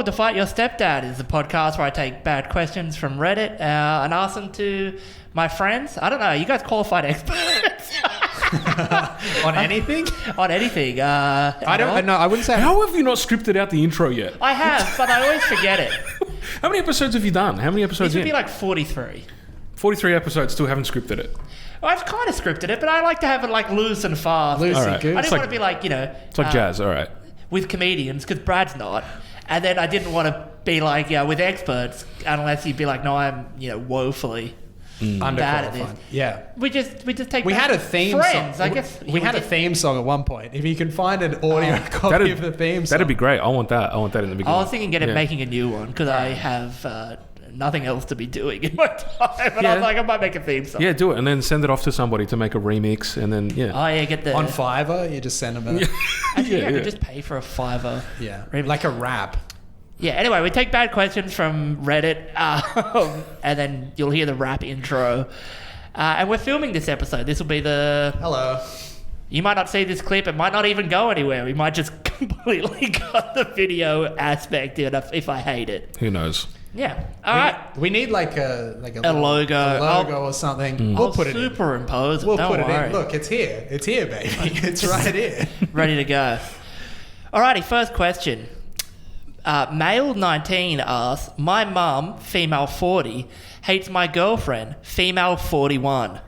to Fight Your Stepdad is the podcast where I take bad questions from Reddit and ask them to my friends. I don't know. You guys qualified experts. On anything? On anything. I don't know. I wouldn't say... How have you not scripted out the intro yet? I have, but I always forget it. How many episodes have you done? How many episodes This would in? be like 43. 43 episodes, still haven't scripted it. Well, I've kind of scripted it, but I like to have it like loose and fast. Loose All and right. goose. I didn't want to be like, It's like jazz, all right. with comedians, because Brad's not. And then I didn't want to be like, with experts, unless you'd be like, no, I'm, woefully bad at this. Yeah. We just take We that had a theme friends, song. I guess. We had a theme song at one point. If you can find an audio copy of the theme song. That'd be great. I want that. I want that in the beginning. I was thinking making a new one, because I have nothing else to be doing in my time. And I was like, I might make a theme song. Yeah, do it. And then send it off to somebody to make a remix. And then, Oh, yeah, get the... On Fiverr, you just send them a... Actually, I could just pay for a $5. Yeah. remix. Like a rap. Yeah, anyway, we take bad questions from Reddit, and then you'll hear the rap intro. And we're filming this episode. This will be the... Hello. You might not see this clip. It might not even go anywhere. We might just completely cut the video aspect if I hate it. who knows? Yeah. All right. We need like a logo. A logo or something. I'll We'll put it in. superimpose it. We'll Don't put it worry. in. Look, it's here. It's here, baby. It's right here. Ready to go. Alrighty, first question. Male 19 asks, my mum, female 40, hates my girlfriend, female 41.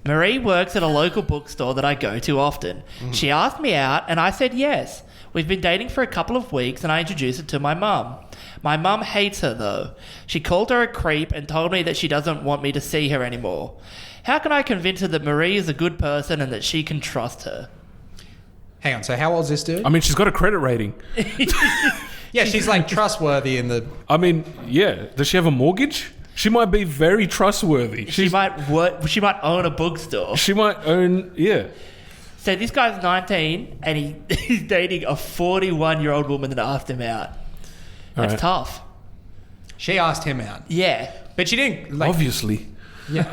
Marie works at a local bookstore that I go to often. She asked me out and I said yes. We've been dating for a couple of weeks and I introduced her to my mum. My mum hates her though. She called her a creep and told me that she doesn't want me to see her anymore. How can I convince her that Marie is a good person and that she can trust her? Hang on. So how old's this dude? I mean, she's got a credit rating. Yeah, she's like trustworthy in the... I mean, yeah. Does she have a mortgage? She might be very trustworthy. She might own a bookstore. She might own... Yeah. So this guy's 19 and he's dating a 41-year-old woman that asked him out. That's right. tough. She asked him out. Yeah. But she didn't... Like, Obviously. yeah.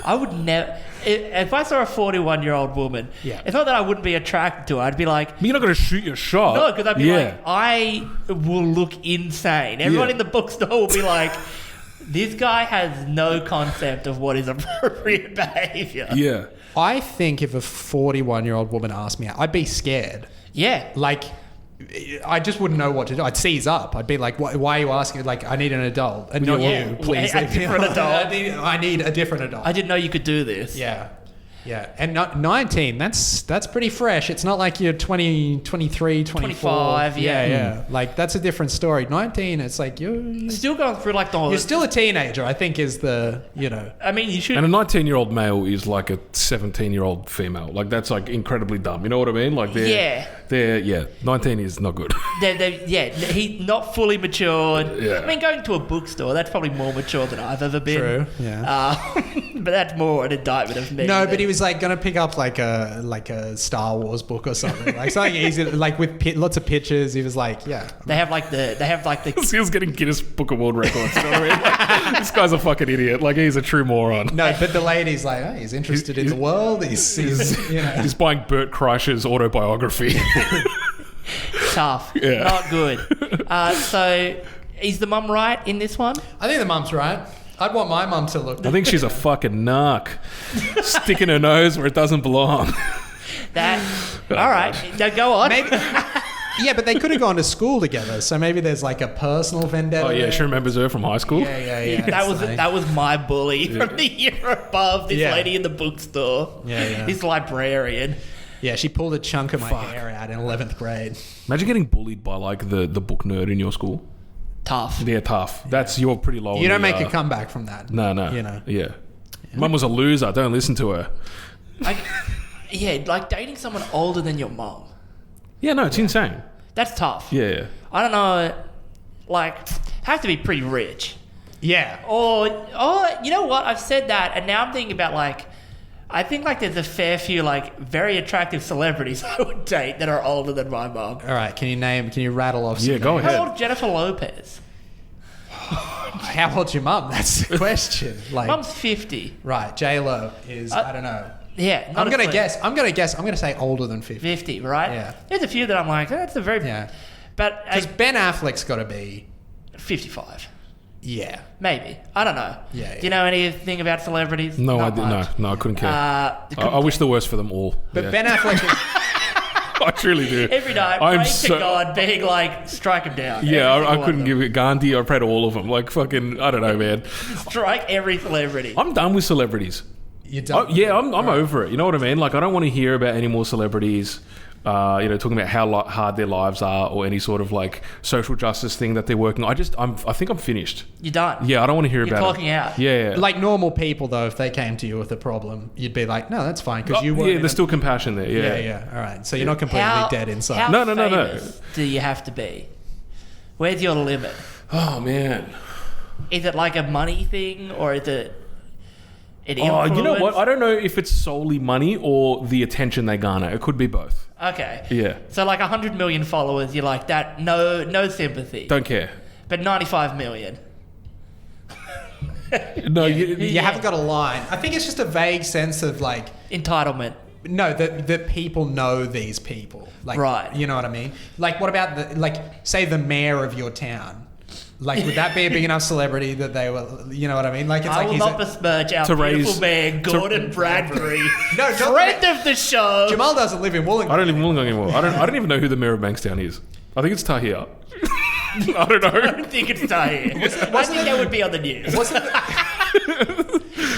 I would never... If I saw a 41-year-old woman, Yeah. it's not that I wouldn't be attracted to her. I'd be like... But you're not going to shoot your shot. No, because I'd be like, I will look insane. Everyone in the bookstore will be like, this guy has no concept of what is appropriate behaviour. Yeah. I think if a 41-year-old woman asked me out, I'd be scared. Yeah. Like, I just wouldn't know what to do. I'd seize up. I'd be like, why are you asking? Like, I need an adult. And not Yeah. you, please. A different adult. I need a different adult. I didn't know you could do this. Yeah. Yeah. And 19, that's pretty fresh. It's not like you're 20, 23, 24. 25, yeah. Yeah. Like, that's a different story. 19, it's like you're Still going through like the... you're still a teenager, I think is the, I mean, you should... And a 19-year-old male is like a 17-year-old female. Like, that's like incredibly dumb. You know what I mean? Like, they're 19 is not good. He's not fully matured. Yeah. I mean, going to a bookstore, that's probably more mature than I've ever been. True, yeah. But that's more an indictment of me. No, but he was like going to pick up like a Star Wars book or something. Like something easy, like with lots of pictures. He was like, yeah. They have like the... He was getting Guinness Book of World Records. You know what I mean? Like, this guy's a fucking idiot. Like, he's a true moron. No, but the lady's like, oh, he's interested in the world. He's He's buying Bert Kreischer's autobiography. Tough. Yeah. Not good. So, is the mum right in this one? I think the mum's right. I'd want my mum to look. I think she's a fucking narc. Sticking her nose where it doesn't belong. All right. Now go on. Maybe. Yeah, but they could have gone to school together, so maybe there's like a personal vendetta. Oh yeah, there. she remembers her from high school. Yeah. That was my bully from the year above. This Yeah. lady in the bookstore. Yeah. This librarian. Yeah, she pulled a chunk of my hair out in 11th grade. Imagine getting bullied by like the book nerd in your school. Tough. Yeah, tough. That's you're pretty low. You don't make a comeback from that. No. You know. Yeah. Mum was a loser. Don't listen to her. Like dating someone older than your mom. Yeah, no, it's insane. That's tough. Yeah. I don't know. Like, have to be pretty rich. Yeah. Or you know what? I've said that, and now I'm thinking about like, I think like there's a fair few like very attractive celebrities I would date that are older than my mom. All right, can you rattle off some Yeah, go names? ahead. How old Jennifer Lopez? How old's your mum? That's the question. Like, Mum's 50. right, J-Lo is, I don't know, Yeah, I'm gonna guess. I'm gonna say older than 50. 50, right? Yeah. There's a few that I'm like, that's a very... Yeah. But... Because Ben Affleck's got to be... 55. Yeah. Maybe. I don't know. Yeah. Do you know anything about celebrities? No, Not I didn't. much. No, I couldn't care. Couldn't I wish care. the worst for them all. But Yeah. Ben Affleck is... I truly do. Every night, I'm praying so- to God, being like, strike him down. Yeah, Every I single couldn't one give it Gandhi. I pray to all of them. Like fucking, I don't know, man. of them. Strike every celebrity. I'm done with celebrities. You don't... I'm over it. You know what I mean? Like, I don't want to hear about any more celebrities. Talking about how hard their lives are, or any sort of like social justice thing that they're working on. I think I'm finished. You're done. Yeah, I don't want to hear You're about clocking it. out. Yeah. Like normal people, though, if they came to you with a problem, you'd be like, no, that's fine, because you weren't... yeah, there's still compassion there. Yeah. Yeah. All right. So you're not completely How, dead inside. How No. famous do you have to be? Where's your limit? Oh man. Is it like a money thing, or is it an Oh, you know what? influence? I don't know if it's solely money or the attention they garner. It could be both. Okay. Yeah. So like 100 million followers, you're like that. No sympathy. Don't care. But 95 million. No, You haven't got a line. I think it's just a vague sense of like... Entitlement. No, that people know these people. Like, Right. You know what I mean? Like, what about the... Like, say the mayor of your town. Like, would that be a big enough celebrity that they will... You know what I mean? Like, it's I like will he's... not besmirch our to beautiful raise- man, Gordon Bradbury. No, don't- Friend of the show. Jamal doesn't live in Wollongong. I don't even Wollongong anymore. I don't even know who the mayor of Bankstown is. I think it's Tahir. I don't I know. don't think it's Tahir. I think that would be on the news.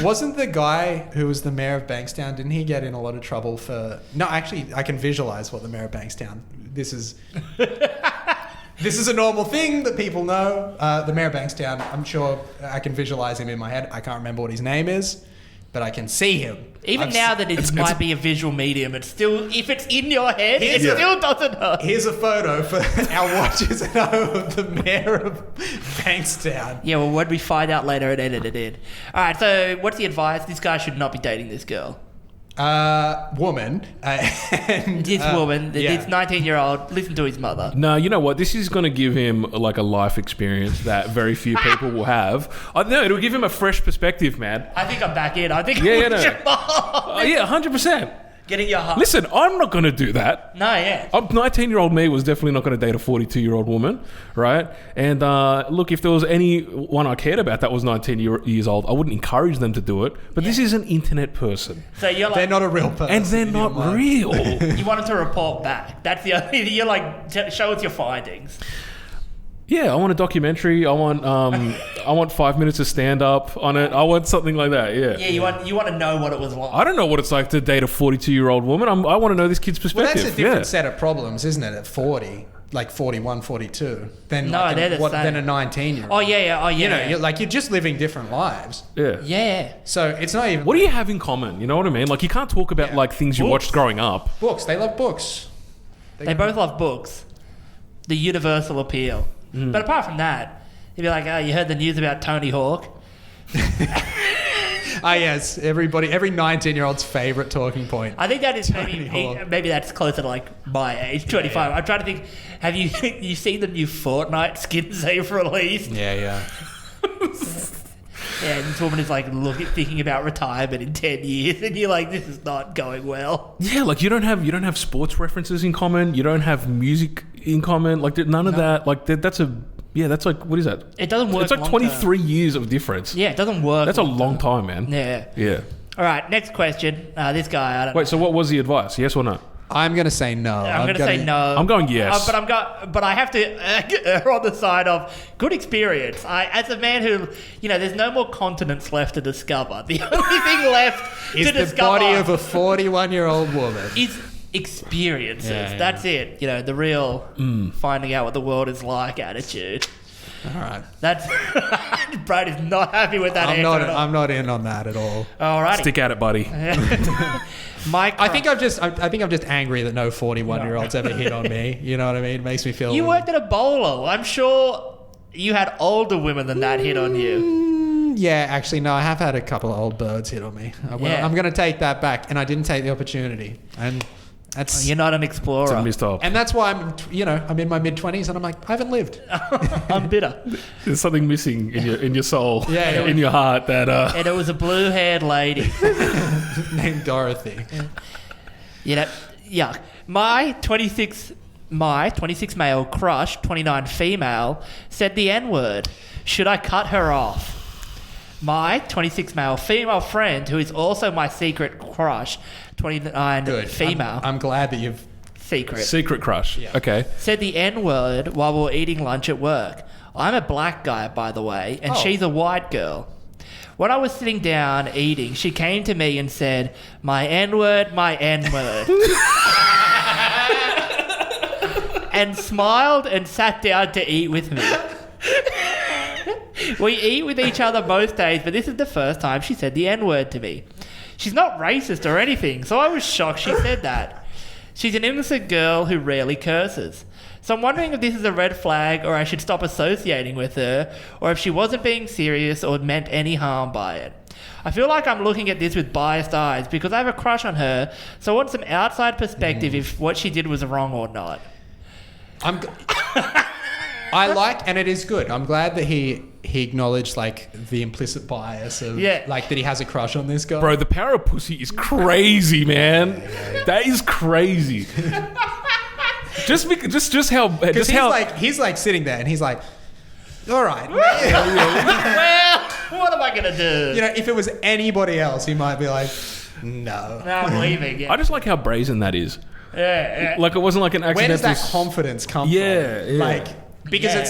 Wasn't the guy who was the mayor of Bankstown, didn't he get in a lot of trouble for... No, actually, I can visualize what the mayor of Bankstown... This is a normal thing that people know. The mayor of Bankstown, I'm sure I can visualize him in my head. I can't remember what his name is, but I can see him. Even now that it might be a visual medium, it's still... If it's in your head, it still doesn't hurt. Here's a photo for our watchers at home of the mayor of Bankstown. Yeah, well, when we find out later and edit it in. All right, so what's the advice? This guy should not be dating this girl. Woman. And, This woman, yeah. this 19-year-old, listen to his mother. No, you know what? This is going to give him like a life experience that very few people will have. I know it'll give him a fresh perspective, man. I think I'm back in. I think Yeah, I'm with no. Jamal. Yeah, 100%. Getting your heart. Listen, I'm not going to do that. No, yeah. 19-year-old me was definitely not going to date a 42-year-old woman, right? And look, if there was anyone I cared about that was 19 years old, I wouldn't encourage them to do it. But this is an internet person, So you're They're like, not a real person. and they're in your not mind. real. you wanted to report back. That's the only, you're like, show us your findings. Yeah, I want a documentary. I want 5 minutes of stand up on it. I want something like that. Yeah. Yeah, you want to know what it was like. I don't know what it's like to date a 42-year-old woman. I want to know this kid's Well, perspective. that's a different set of problems, isn't it? At 40, like 41, 42, than No, they're the same. than a 19-year-old. Oh, yeah. Oh, yeah. You know, you're just living different lives. Yeah. Yeah. So it's not even What do you have in common? You know what I mean? Like, you can't talk about Yeah. like things you Books. watched growing up. books. They love books. They both love books. The universal appeal. But apart from that, you'd be like, oh, you heard the news about Tony Hawk? Ah, yes. Every 19-year-old's favorite talking point. I think that is Tony Hawk. maybe that's closer to like my age, 25. I'm trying to think, have you seen the new Fortnite skins they've released? Yeah. Yeah, and this woman is like thinking about retirement in 10 years, and you're like, this is not going well. Yeah, like you don't have sports references in common. You don't have music in common. Like none of that. Like that's like what is that? It doesn't work. It's like long 23 years of difference. term. Yeah, it doesn't work. That's a long time, man. Yeah. Yeah. All right, next question. This guy, I don't know. Wait, so what was the advice? Yes or no? I'm gonna say no. I'm going to say no. I'm going yes. But I have to err on the side of good experience. As a man who, there's no more continents left to discover. The only thing left is to the discover body of a 41-year-old woman. is experiences. Yeah. That's it. The real finding out what the world is like attitude. All right. That's Brad is not happy with that I'm answer. I'm not in on that at all. All right. Stick at it, buddy. Mike, I think I'm just angry that no 41-year-olds ever hit on me. You know what I mean? It makes me feel. you worked at a bowler. I'm sure you had older women than that hit on you. Yeah, actually, no. I have had a couple of old birds hit on me. Yeah. I'm going to take that back, and I didn't take the opportunity. And That's You're not an It's a explorer. missed op. and that's why I'm in my mid-20s and I'm like, I haven't lived. I'm bitter. There's something missing in your soul, Yeah. in your heart that And it was a blue-haired lady. Named Dorothy. You know, yuck. My 26 male crush, 29 female, said the N-word. Should I cut her off? My 26 male female friend, who is also my secret crush, 29 Good. female, I'm glad that you've... secret crush. Yeah. Okay. said the N-word while we were eating lunch at work. I'm a black guy, by the way, and Oh. she's a white girl. When I was sitting down eating, she came to me and said, my N-word, my N-word. And smiled and sat down to eat with me. We eat with each other most days, but this is the first time she said the N-word to me. She's not racist or anything, so I was shocked she said that. She's an innocent girl who rarely curses. So I'm wondering if this is a red flag or I should stop associating with her, or if she wasn't being serious or meant any harm by it. I feel like I'm looking at this with biased eyes because I have a crush on her, so I want some outside perspective if what she did was wrong or not. I like, and it is good. I'm glad that he acknowledged like the implicit bias of like that he has a crush on this girl. Bro, the power of pussy is crazy, man. That is crazy. just how he's like sitting there and he's like, all right. Well, what am I going to do? You know, if it was anybody else, he might be like, no. No, I'm leaving. Yeah. I just like how brazen that is. Yeah. Like it wasn't like an Where accidental. does that confidence come Yeah, from? yeah. Like, because Yeah.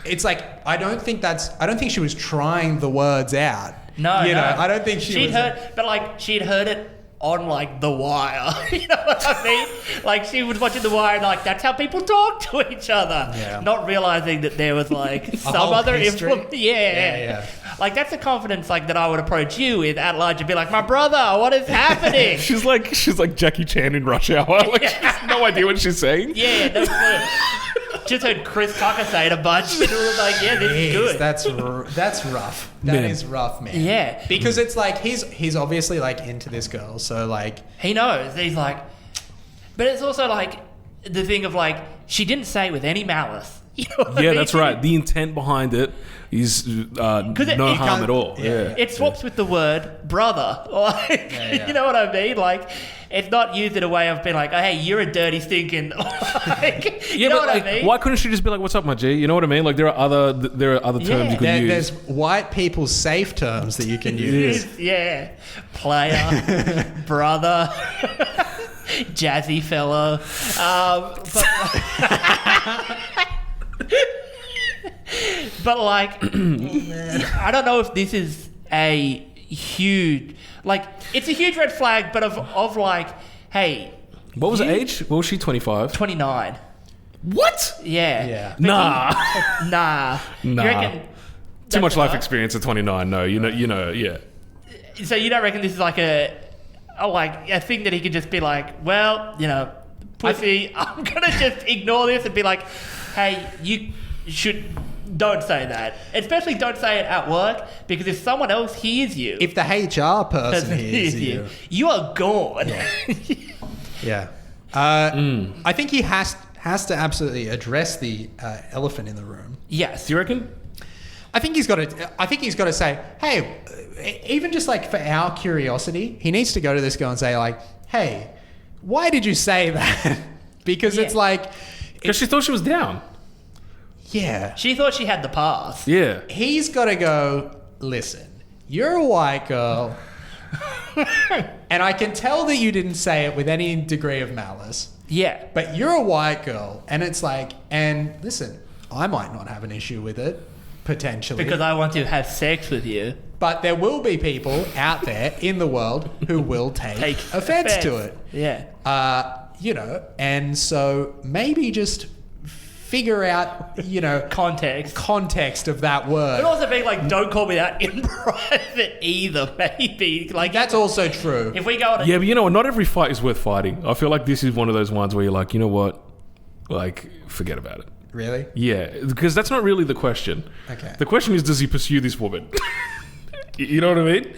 it's like I don't think she was trying the words out. No, you no. know, I don't think she'd heard, but like she'd heard it on like The Wire. You know what I mean? Like she was watching The Wire and like that's how people talk to each other. Yeah. Not realizing that there was like some whole other history. influence. Yeah. Like that's the confidence like that I would approach you with at large and be like, my brother, what is happening? She's like Jackie Chan in Rush Hour. Like she has no idea what she's saying. Yeah, no clue. Just heard Chris Tucker say it a bunch and it was like, yeah, this is good. That's rough. That is Man. rough, man. Yeah. Because it's like he's obviously like into this girl, so like He knows. He's like, but it's also like the thing of like, she didn't say it with any malice. You know what I Yeah, mean? that's right. The intent behind it is no it harm can't- at all. yeah. It swaps with the word brother. Like, yeah. you know what I mean? Like, it's not used in a way of being like, oh, hey, you're a dirty stinking. Like, you know what like, I mean? why couldn't she just be like, "What's up, my G"? You know what I mean? Like there are other terms Yeah. you could use. there's white people's safe terms that you can use. Yeah. Player, brother, jazzy fellow. But like, I don't know if this is a huge, like, it's a huge red flag, but of like, hey, What was her age? What was she? 25. 29. What? Yeah. Yeah. But Nah. Nah. Nah. You reckon Too much that's life enough? experience at 29. No, you know, yeah. So you don't reckon this is like a thing that he could just be like, well, you know, pussy, I'm gonna just ignore this and be like, hey, you don't say that. Especially don't say it at work, because if someone else hears you, If the HR person hears you, you are gone. yeah. I think he has to absolutely address the elephant in the room. Yes. Do you reckon? I think he's got to say, hey, even just like for our curiosity, he needs to go to this girl and say like, hey, why did you say that? Because it's like, Because she thought she was down. yeah, She thought she had the pass. Yeah. he's got to go, listen, you're a white girl. And I can tell that you didn't say it with any degree of malice, Yeah. but you're a white girl. And it's like, and listen, I might not have an issue with it, potentially. Because I want to have sex with you. But there will be people out there in the world who will take offense to it. Yeah. You know, and so maybe just figure out, you know, context of that word. But also being like, don't call me that in private either, maybe. Like, That's also true. if we go on a... Yeah, but you know what? Not every fight is worth fighting. I feel like this is one of those ones where you're like, you know what? Like, forget about it. Really? Yeah, because that's not really the question. Okay. The question is, does he pursue this woman? You know what I mean?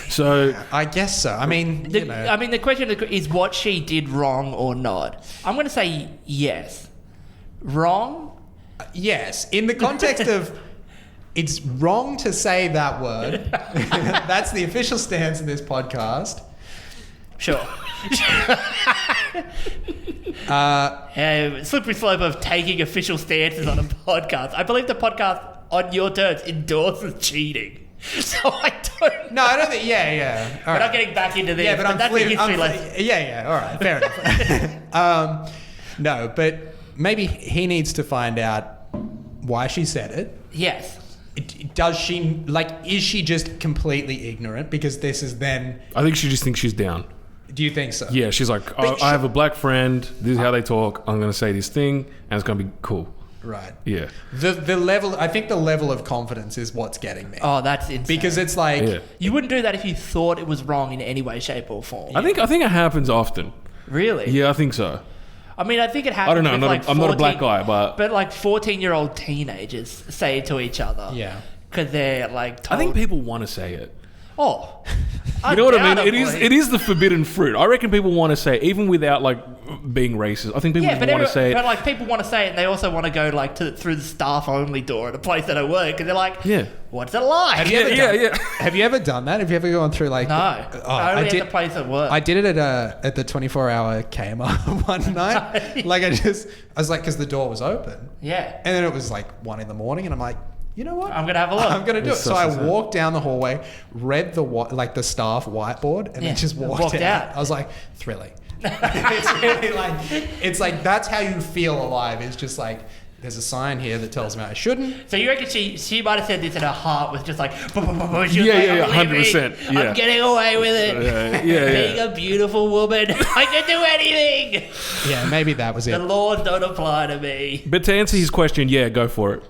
So I guess so. I mean, you know. I mean, the question is what she did wrong or not. I'm going to say yes. Wrong? Yes. In the context of it's wrong to say that word. That's the official stance of this podcast. Sure. Slippery slope of taking official stances on a podcast. I believe the podcast on your terms endorses cheating. So I don't. No, I don't think. Yeah. All We're right. not getting back into this. Yeah, but that's a history lesson. Yeah. All right. Fair enough. No, but maybe he needs to find out why she said it. Yes. Does she is she just completely ignorant? Because this is then. I think she just thinks she's down. Do you think so? Yeah, she's like, I have a black friend. This is how they talk. I'm going to say this thing, and it's going to be cool. Right. Yeah. The level. I think the level of confidence is what's getting me. Oh, that's insane. Because it's like. Yeah. You wouldn't do that if you thought it was wrong in any way, shape, or form. I think it happens often. Really? Yeah, I think so. I mean, I think it happens. I don't know. With I'm not a black guy, but like 14-year-old teenagers say it to each other. Yeah. Because they're like told. I think people want to say it. Oh. You know what I mean? Undoubtedly. It is the forbidden fruit. I reckon people want to say it, even without like being racist. I think people want to say it. But like people want to say it, and they also want to go like through the staff only door at a place that I work, and they're like, Yeah. What's it like? Have you ever done that? Have you ever gone through like? No. Only at the place at work. I did it at the 24-hour Kmart one night. Like I was like, because the door was open. Yeah. And then it was like 1 a.m, and I'm like, you know what? I'm gonna have a look. I'm gonna do it. It's So I walked down the hallway, read the staff whiteboard, and then just walked out. I was like, thrilling. It's really it's like that's how you feel alive. It's just like there's a sign here that tells me I shouldn't. So you reckon she might have said this in her heart was just like, she was Yeah, like, 100%. Yeah. I'm getting away with it. Being a beautiful woman, I can do anything. Yeah, maybe that was it. The laws don't apply to me. But to answer his question, yeah, go for it.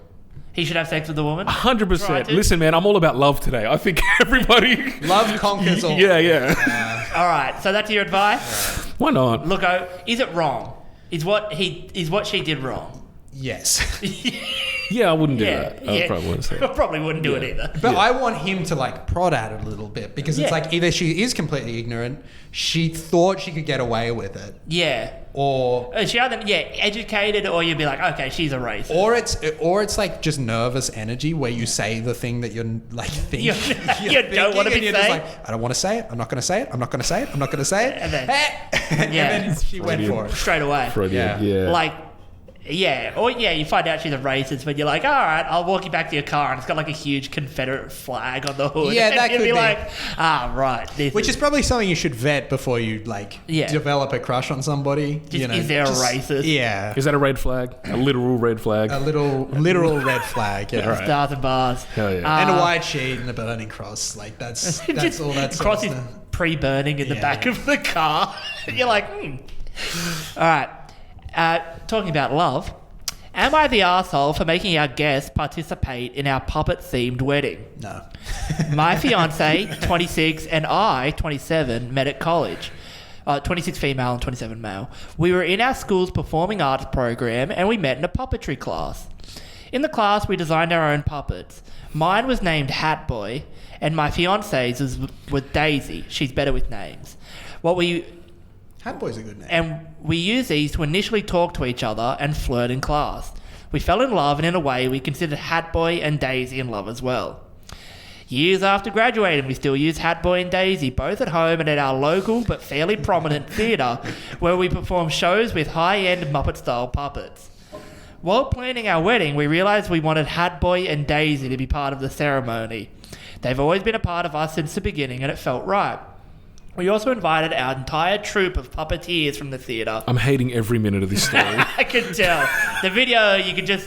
He should have sex with the woman? 100%. Listen, man, I'm all about love today. I think everybody... Love conquers all. Yeah. All right, so that's your advice? Why not? Look, is it wrong? Is what she did wrong? Yes. Yeah, I wouldn't do that. I probably wouldn't say I that. probably wouldn't do it either. But I want him to like prod at it a little bit because it's Yeah. like either she is completely ignorant, she thought she could get away with it, Yeah. or She either educated, or you'd be like, okay, she's a racist. or it's like just nervous energy where you say the thing that you're like thinking. You don't want to be and you're just saying. like, I don't want to say it. I'm not going to say it. I'm not going to say it. I'm not going to say it. And then- and Yeah. then she went for it. Straight away. Freudian, yeah. Like, you find out she's a racist, but you're like, all right, I'll walk you back to your car, and it's got like a huge Confederate flag on the hood. Yeah, and that you'd could be be. like, right. Which is probably something you should vet before you like develop a crush on somebody. Is there a racist? Yeah. Is that a red flag? A literal red flag? A literal red flag. Yeah. Right. Stars and bars. Hell yeah. And a white sheet and a burning cross. Like that's all that's cross is pre-burning in the back of the car. You're like, All right. Talking about love. Am I the arsehole for making our guests participate in our puppet-themed wedding? No. My fiance, 26, and I, 27, met at college. 26 female and 27 male. We were in our school's performing arts program, and we met in a puppetry class. In the class, we designed our own puppets. Mine was named Hat Boy, and my fiance's was Daisy. She's better with names. Hat Boy's a good name. And we used these to initially talk to each other and flirt in class. We fell in love, and in a way, we considered Hat Boy and Daisy in love as well. Years after graduating, we still use Hat Boy and Daisy, both at home and at our local but fairly prominent theatre, where we perform shows with high-end Muppet-style puppets. While planning our wedding, we realised we wanted Hat Boy and Daisy to be part of the ceremony. They've always been a part of us since the beginning, and it felt right. We also invited our entire troupe of puppeteers from the theatre. I'm hating every minute of this story. I can tell. The video,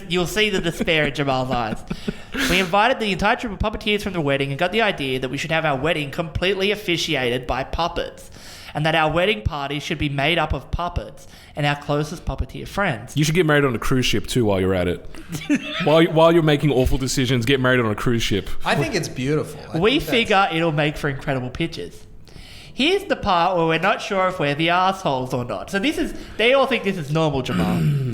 you'll see the despair in Jamal's eyes. We invited the entire troupe of puppeteers from the wedding and got the idea that we should have our wedding completely officiated by puppets, and that our wedding party should be made up of puppets and our closest puppeteer friends. You should get married on a cruise ship too while you're at it. while you're making awful decisions, get married on a cruise ship. I think it's beautiful. We figure it'll make for incredible pictures. Here's the part where we're not sure if we're the assholes or not. So they all think this is normal, Jamal.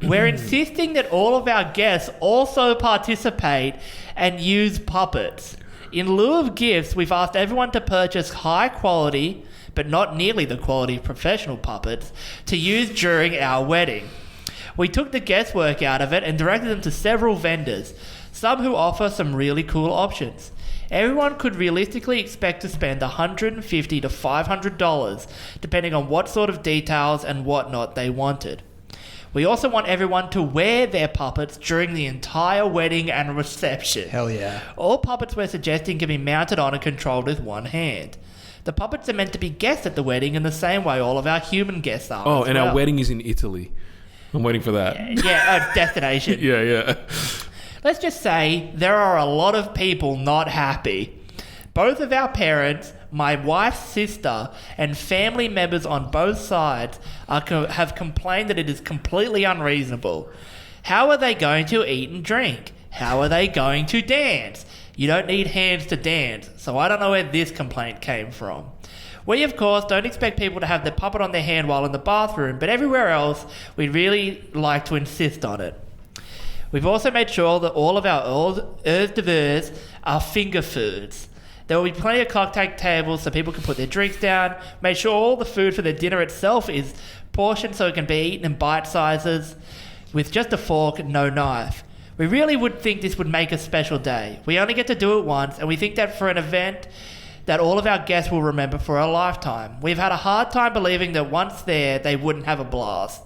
We're insisting that all of our guests also participate and use puppets. In lieu of gifts, we've asked everyone to purchase high quality, but not nearly the quality of professional puppets, to use during our wedding. We took the guesswork out of it and directed them to several vendors, some who offer some really cool options. Everyone could realistically expect to spend $150 to $500, depending on what sort of details and whatnot they wanted. We also want everyone to wear their puppets during the entire wedding and reception. Hell yeah. All puppets we're suggesting can be mounted on and controlled with one hand. The puppets are meant to be guests at the wedding in the same way all of our human guests are. Oh, as and well. our wedding is in Italy. I'm waiting for that. Yeah, destination. Yeah. Let's just say there are a lot of people not happy. Both of our parents, my wife's sister, and family members on both sides have complained that it is completely unreasonable. How are they going to eat and drink? How are they going to dance? You don't need hands to dance, so I don't know where this complaint came from. We, of course, don't expect people to have their puppet on their hand while in the bathroom, but everywhere else, we'd really like to insist on it. We've also made sure that all of our hors d'oeuvres are finger foods. There will be plenty of cocktail tables so people can put their drinks down. Make sure all the food for the dinner itself is portioned so it can be eaten in bite sizes with just a fork, no knife. We really would think this would make a special day. We only get to do it once, and we think that for an event that all of our guests will remember for a lifetime. We've had a hard time believing that once there, they wouldn't have a blast.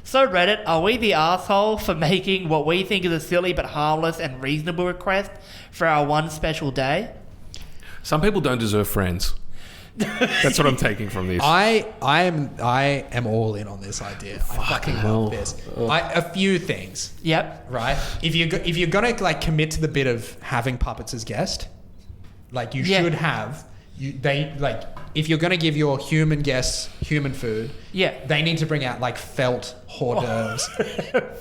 So Reddit, are we the asshole for making what we think is a silly but harmless and reasonable request for our one special day? Some people don't deserve friends. That's what I'm taking from this. I am all in on this idea. I fucking love this. A few things. Yep. Right? If you're gonna like commit to the bit of having puppets as guest, like you should have. If you're going to give your human guests human food, they need to bring out like felt hors d'oeuvres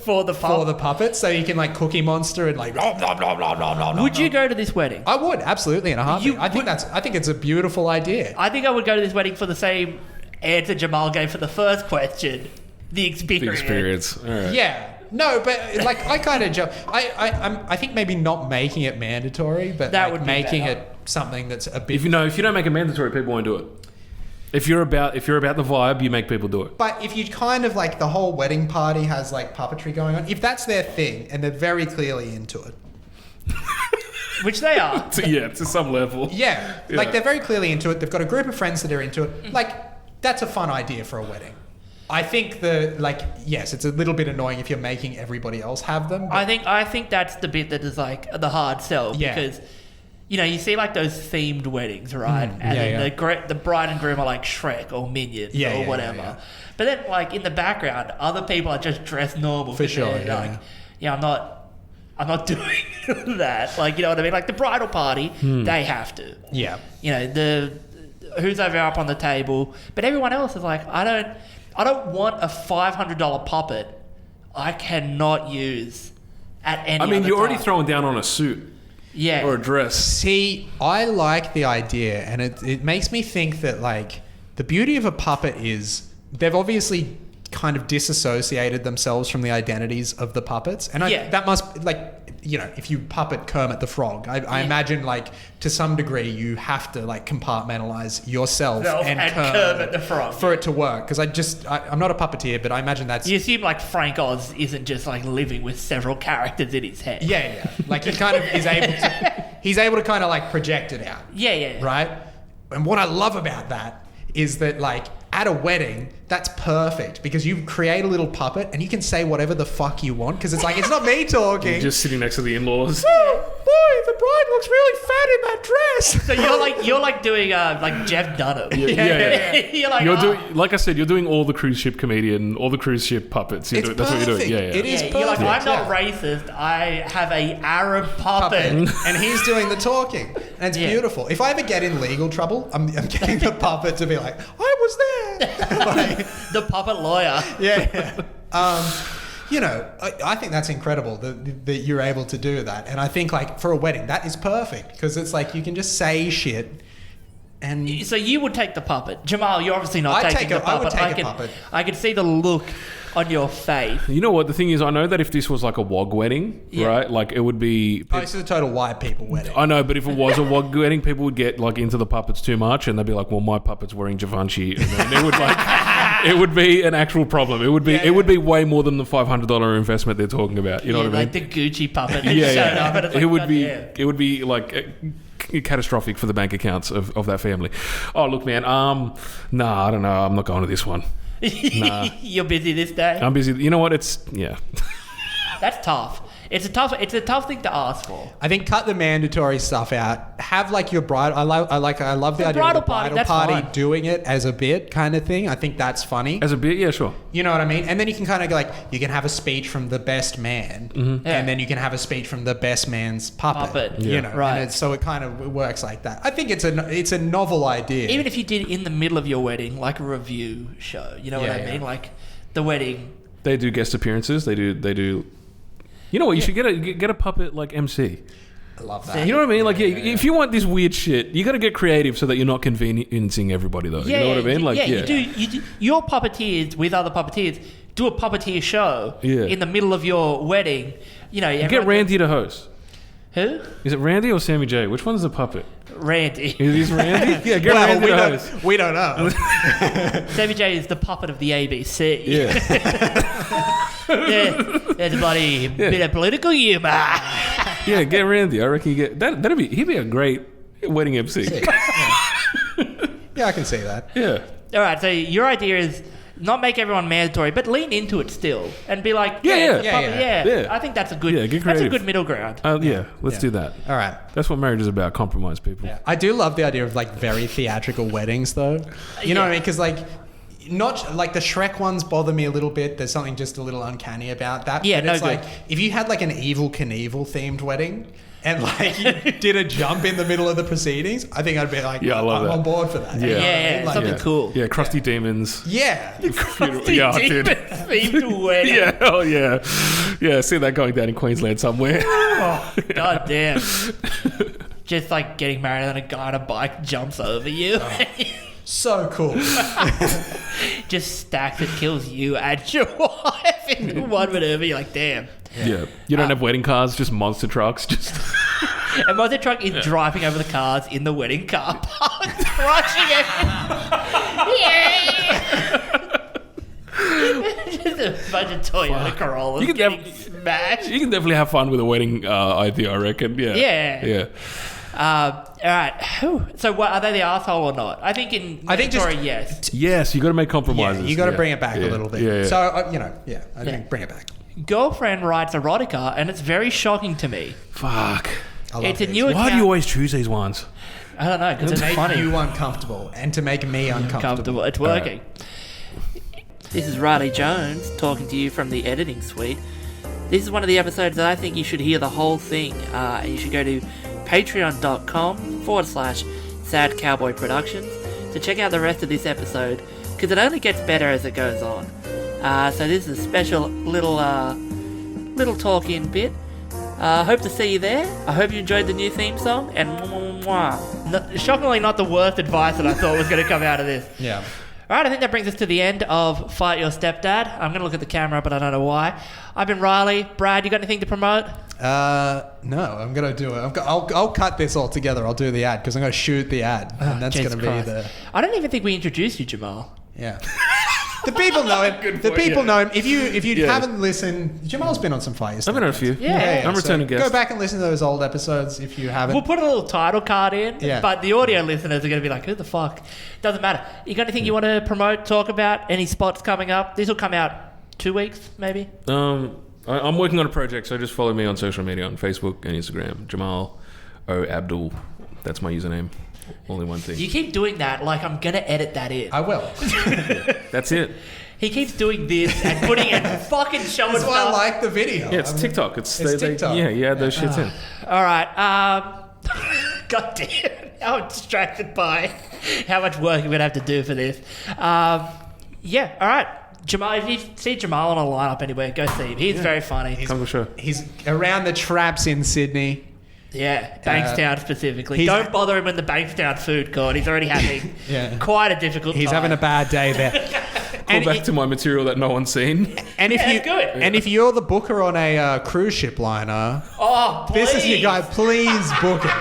for the puppets, so you can like Cookie Monster and like. Would you go to this wedding? I would absolutely in a heartbeat. I think it's a beautiful idea. I think I would go to this wedding for the same answer Jamal gave for the first question: the experience. The experience. All right. Yeah. No, but like I kind of I think maybe not making it mandatory, but that like would be making better. it something that's a bit. If you don't make it mandatory, people won't do it. If you're about the vibe, you make people do it. But if you kind of like the whole wedding party has like puppetry going on, if that's their thing and they're very clearly into it, which they are, to some level. Yeah, like they're very clearly into it. They've got a group of friends that are into it. Like that's a fun idea for a wedding. I think yes, it's a little bit annoying if you're making everybody else have them. I think that's the bit that is like the hard sell because you see like those themed weddings, right? And then the bride and groom are like Shrek or Minions or whatever. Yeah. But then like in the background, other people are just dressed normal. For sure, I'm not doing that. Like, you know what I mean? Like the bridal party, they have to. Yeah. You know, the who's over up on the table, but everyone else is like, I don't want a $500 puppet I cannot use at any I mean, other you're already time. throwing down on a suit. Yeah. Or a dress. See, I like the idea, and it makes me think that like the beauty of a puppet is they've obviously kind of disassociated themselves from the identities of the puppets, and that must like. You know, if you puppet Kermit the Frog, I imagine like to some degree you have to like compartmentalize yourself and Kermit the Frog for it to work. Because I'm not a puppeteer, but I imagine that's... You assume like Frank Oz isn't just like living with several characters in his head. Yeah. Like he kind of is able to... He's able to kind of like project it out. Yeah. Right? And what I love about that is that like at a wedding, that's perfect because you create a little puppet and you can say whatever the fuck you want because it's like, it's not me talking. You're just sitting next to the in-laws. Oh, boy, the bride looks really fat in that dress. So you're like doing like Jeff Dunham. Yeah. You're like, doing, like I said, you're doing all the cruise ship comedian, all the cruise ship puppets. It's that's what you're doing. Yeah. It is perfect. You're like, I'm not racist. I have a Arab puppet. And he's doing the talking. And it's beautiful. If I ever get in legal trouble, I'm getting the puppet to be like, I was there. Like, the puppet lawyer. Yeah. You know, I think that's incredible that you're able to do that. And I think like for a wedding, that is perfect because it's like you can just say shit. And so you would take the puppet. Jamal, you're obviously not taking the puppet. I would take a puppet. I could see the look on your faith. You know what? The thing is, I know that if this was like a WOG wedding, Yeah. right? Like it would be. Oh, this is a total white people wedding. I know, but if it was a WOG wedding, people would get like into the puppets too much, and they'd be like, "Well, my puppet's wearing Givenchy," and then it would like, it would be an actual problem. It would be, it would be way more than the $500 investment they're talking about. You know what I mean? Like the Gucci puppet that Yeah, showed yeah. up, and it's It like, would God be, damn. it would be like catastrophic for the bank accounts of that family. Oh, look, man. Nah, I don't know. I'm not going to this one. Nah. You're busy this day. I'm busy. You know what? It's That's tough. It's a tough thing to ask for. I think cut the mandatory stuff out. Have like your bride. I love the idea bridal of the party, bridal that's party fine. doing it as a bit kind of thing. I think that's funny. as a bit. Yeah, sure. You know what I mean? And then you can kind of go like, you can have a speech from the best man, Mm-hmm. Yeah. and then you can have a speech from the best man's puppet. Yeah. You know, Right. And so it kind of works like that. I think it's a novel idea. Even if you did in the middle of your wedding, like a review show, you know what Yeah, I yeah. mean? Like the wedding. They do guest appearances. They do. You know what? You should get a puppet like MC. I love that. You know what I mean? Like, if you want this weird shit, you got to get creative so that you're not conveniencing everybody, though. You know what I mean? Like, You do. Your puppeteers with other puppeteers do a puppeteer show Yeah. in the middle of your wedding. You know, You get Randy to host. Who? Is it Randy or Sammy J? Which one's the puppet? Randy. Is this Randy? Yeah, get Well, Randy to host. we don't know. Sammy J is the puppet of the ABC. Yeah. There's a bloody bit of political humour. Yeah, get Randy. I reckon you get that. He'd be a great wedding MC. Yeah, I can see that. Yeah. All right, so your idea is not make everyone mandatory, but lean into it still and be like, Yeah. yeah. I think that's a good. Yeah, get that's a creative. good middle ground. Let's do that. All right. That's what marriage is about. Compromise, people. I do love the idea of like very theatrical weddings, though. You know what I mean? Because like, not like the Shrek ones bother me a little bit. There's something just a little uncanny about that. Yeah, but no it's good. like if you had like an Evil Knievel themed wedding and like you did a jump in the middle of the proceedings, I think I'd be like, Yeah, I love I'm that. on board for that. Yeah. You know what I Yeah, mean? Like, something cool. Yeah, crusty demons. yeah. Yeah, dude. Themed wedding. Yeah, oh yeah. Yeah, see that going down in Queensland somewhere. Oh, God damn. Just like getting married and then a guy on a bike jumps over you. So cool. Just stacks it, kills you and your wife in one maneuver. You're like, damn. Yeah. You don't have wedding cars, just monster trucks. Just And monster truck is driving over the cars in the wedding car park, crushing it. Just a bunch of Toyota Corollas You can getting def- smashed. you can definitely have fun with a wedding idea, I reckon. Yeah. Yeah. Yeah. All right. Whew. So, what, are they the asshole or not? I think I think just- Victoria, yes. Yes, you got to make Yeah, compromises. you got to Yeah. bring it back Yeah. a little bit. Yeah, yeah. So, I think bring it back. Girlfriend writes erotica, and it's very shocking to me. Fuck. I love It's a these. new Why account. do you always choose these ones? I don't know because To it's make funny. you uncomfortable and to make me uncomfortable. Comfortable. It's working. This is Riley Jones talking to you from the editing suite. This is one of the episodes that I think you should hear the whole thing. And you should go to patreon.com/Sad Cowboy Productions to check out the rest of this episode because it only gets better as it goes on. So this is a special little talk-in bit. Hope to see you there. I hope you enjoyed the new theme song and shockingly not the worst advice that I thought was going to come out of this. Yeah. All right, I think that brings us to the end of Fight Your Stepdad. I'm going to look at the camera, but I don't know why. I've been Riley. Brad, you got anything to promote? No, I'm gonna do it. I'll cut this all together. I'll do the ad because I'm gonna shoot the ad, and that's Jesus gonna be Christ. the I don't even think we introduced you, Jamal. yeah. The people know him. The point, people yeah. know him. If you Yeah. haven't listened, Jamal's been on some Fight Your I've been on a few. Yeah. I'm returning guest. Go back and listen to those old episodes if you haven't. We'll put a little title card in, Yeah. but the audio listeners are going to be like, who the fuck? Doesn't matter. You got anything you want to promote, talk about? Any spots coming up? This will come out 2 weeks, maybe? I'm working on a project, so just follow me on social media on Facebook and Instagram. Jamal O Abdul. That's my username. Only one thing. You keep doing that like I'm going to edit that in. I will. That's it. He keeps doing this and putting and fucking showing That's why I stuff. like the video. Yeah, it's TikTok. It's TikTok. Yeah, you add those shits in. All right. God damn. Now I'm distracted by how much work I'm going to have to do for this. Yeah, all right. Jamal, if you see Jamal on a lineup anywhere, go see him. He's very funny. Come to the show. He's around the traps in Sydney. Yeah, Bankstown specifically. he's- Don't bother him in the Bankstown food court. He's already having Yeah. quite a difficult He's time. having a bad day there. Call back to my material that no one's seen. And if Yeah, you good. and if you're the booker on a cruise ship liner, Oh, please. this is your guy. Please book it.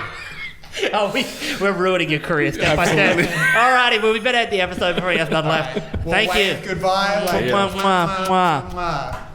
Oh, we're ruining your career step by step. Alrighty, well, we better end the episode before he has none left. Thank you. Goodbye. Mwah, mwah, mwah. Mwah.